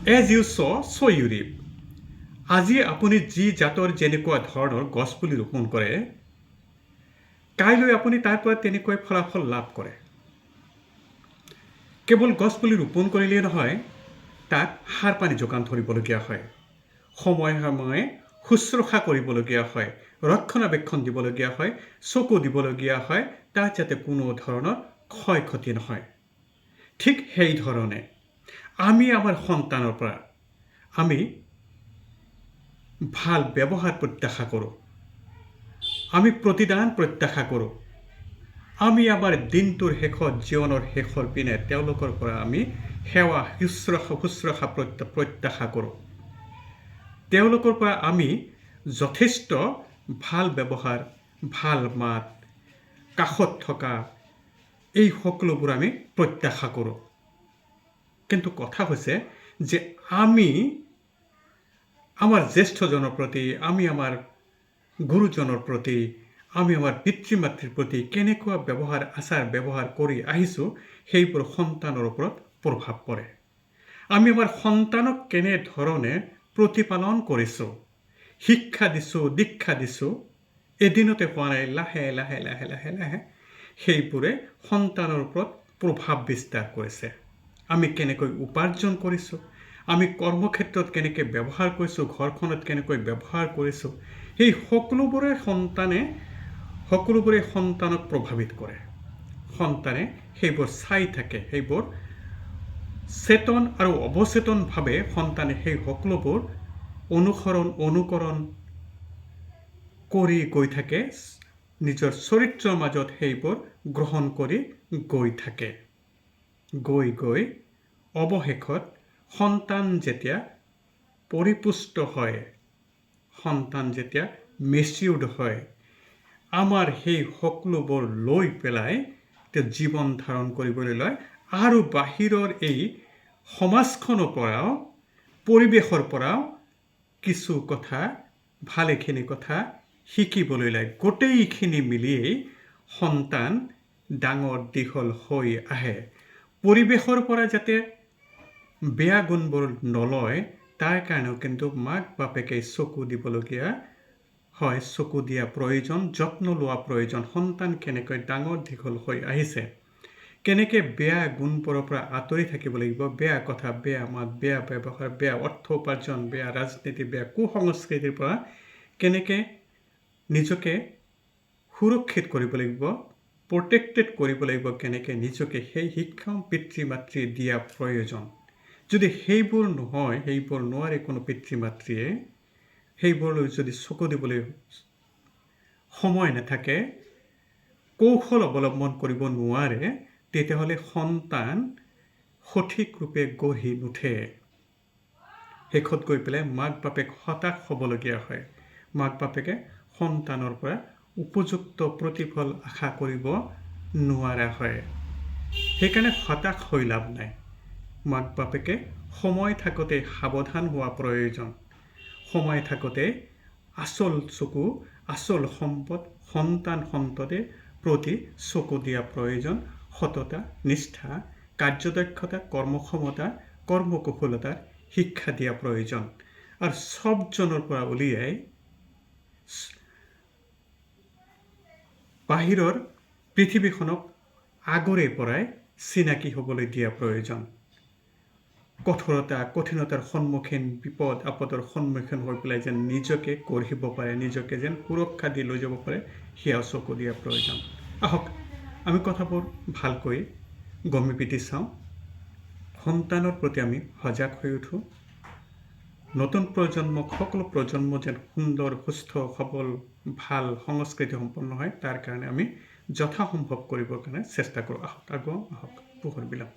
As you sow' you reap. আজি আপুনি যি জাতৰ যেনেকুৱা ধৰণৰ গছপুলি ৰোপণ কৰে, কাইলৈ আপুনি তাৰ পৰা তেনেকৈ ফলাফল লাভ কৰে। কেৱল গছপুলি ৰোপণ কৰিলেই নহয়, তাক সাৰ পানী যোগান ধৰিবলগীয়া হয়, সময়ে সময়ে শুশ্ৰূষা কৰিবলগীয়া হয়, ৰক্ষণাবেক্ষণ দিবলগীয়া হয়, চকু দিবলগীয়া হয়, তাত যাতে কোনো ধৰণৰ ক্ষয় ক্ষতি নহয়। ঠিক সেইধৰণে আমি আমাৰ সন্তানৰ পৰা আমি ভাল ব্যৱহাৰ প্ৰত্যাশা কৰোঁ, আমি প্ৰতিদান প্ৰত্যাশা কৰোঁ, আমি আমাৰ দিনটোৰ শেষত জীৱনৰ শেষৰ পিনে তেওঁলোকৰ পৰা আমি সেৱা শুশ্ৰূষা প্ৰত্যাশা কৰোঁ। তেওঁলোকৰ পৰা আমি যথেষ্ট ভাল ব্যৱহাৰ, ভাল মাত, কাষত থকা এই সকলোবোৰ আমি প্ৰত্যাশা কৰোঁ। কিন্তু কথা হৈছে যে আমি আমাৰ জ্যেষ্ঠজনৰ প্ৰতি, আমি আমাৰ গুৰুজনৰ প্ৰতি, আমি আমাৰ পিতৃ মাতৃৰ প্ৰতি কেনেকুৱা আচাৰ ব্যৱহাৰ কৰি আহিছোঁ, সেইবোৰ সন্তানৰ ওপৰত প্ৰভাৱ পৰে। আমি আমাৰ সন্তানক কেনেধৰণে প্ৰতিপালন কৰিছোঁ, শিক্ষা দিছোঁ, দীক্ষা দিছোঁ, এদিনতে হোৱা নাই, লাহে লাহে লাহে লাহে লাহে সেইবোৰে সন্তানৰ ওপৰত প্ৰভাৱ বিস্তাৰ কৰিছে। আমি কেনেকৈ উপাৰ্জন কৰিছোঁ, আমি কৰ্মক্ষেত্ৰত কেনেকৈ ব্যৱহাৰ কৰিছোঁ, ঘৰখনত কেনেকৈ ব্যৱহাৰ কৰিছোঁ, সেই সকলোবোৰে সন্তানক প্ৰভাৱিত কৰে। সন্তানে সেইবোৰ চাই থাকে, সেইবোৰ চেতন আৰু অৱচেতনভাৱে সন্তানে সেই সকলোবোৰ অনুকৰণ কৰি গৈ থাকে, নিজৰ চৰিত্ৰৰ মাজত সেইবোৰ গ্ৰহণ কৰি গৈ থাকে। গৈ অৱশেষত সন্তান যেতিয়া পৰিপুষ্ট হয়, সন্তান যেতিয়া মেচিউৰ্ড হয়, আমাৰ সেই সকলোবোৰ লৈ পেলাই তেওঁ জীৱন ধাৰণ কৰিবলৈ লয় আৰু বাহিৰৰ এই সমাজখনৰ পৰাও, পৰিৱেশৰ পৰাও কিছু কথা, ভালেখিনি কথা শিকিবলৈ লয়। গোটেইখিনি মিলিয়েই সন্তান ডাঙৰ দীঘল হৈ আহে। পৰিৱেশৰ পৰা যাতে বেয়া গুণবোৰ নলয়, তাৰ কাৰণেও কিন্তু মাক বাপেকে চকু দিবলগীয়া হয়, চকু দিয়া প্ৰয়োজন, যত্ন লোৱা প্ৰয়োজন। সন্তান কেনেকৈ ডাঙৰ দীঘল হৈ আহিছে, কেনেকৈ বেয়া গুণবোৰৰ পৰা আঁতৰি থাকিব লাগিব, বেয়া কথা, বেয়া মাত, বেয়া ব্যৱহাৰ, বেয়া অৰ্থ উপাৰ্জন, বেয়া ৰাজনীতি, বেয়া কুসংস্কৃতিৰ পৰা কেনেকৈ নিজকে সুৰক্ষিত কৰিব লাগিব, প্ৰটেক্টেড কৰিব লাগিব, কেনেকৈ নিজকে, সেই শিক্ষা পিতৃ মাতৃ দিয়া প্ৰয়োজন। যদি সেইবোৰ নহয়, সেইবোৰ নোৱাৰে কোনো পিতৃ মাতৃয়ে, সেইবোৰলৈ যদি চকু দিবলৈ সময় নাথাকে, কৌশল অৱলম্বন কৰিব নোৱাৰে, তেতিয়াহ'লে সন্তান সঠিক ৰূপে গঢ়ি নুঠে। শেষত গৈ পেলাই মাক বাপেক হতাশ হ'বলগীয়া হয়। মাক বাপেকে সন্তানৰ পৰা উপযুক্ত প্ৰতিফল আশা কৰিব নোৱাৰা হয়। সেইকাৰণে হতাশ হৈ লাভ নাই। মাক বাপেকে সময় থাকোঁতে সাৱধান হোৱা প্ৰয়োজন। সময় থাকোঁতে আচল চকু, আচল সম্পদ সন্ততিৰ প্ৰতি চকু দিয়া প্ৰয়োজন। সততা, নিষ্ঠা, কাৰ্যদক্ষতা, কৰ্মক্ষমতা, কৰ্মকুশলতাৰ শিক্ষা দিয়া প্ৰয়োজন। আৰু চবজনৰ পৰা উলিয়াই বাহিৰৰ পৃথিৱীখনক আগৰে পৰাই চিনাকি হ'বলৈ দিয়া প্ৰয়োজন। কঠিনতাৰ সন্মুখীন, বিপদ আপদৰ সন্মুখীন হৈ পেলাই যেন নিজকে গঢ়িব পাৰে, নিজকে যেন সুৰক্ষা দি লৈ যাব পাৰে, সেয়া চকু দিয়া প্ৰয়োজন। আহক আমি কথাবোৰ ভালকৈ গমি পিটি চাওঁ, সন্তানৰ প্ৰতি আমি সজাগ হৈ উঠোঁ। নতুন সকলো প্ৰজন্ম যেন সুন্দৰ, সুস্থ, সবল, ভাল, সংস্কৃতি সম্পন্ন হয়, তাৰ কাৰণে আমি যথাসম্ভৱ কৰিবৰ কাৰণে চেষ্টা কৰোঁ। আহক পোহৰ বিলাম।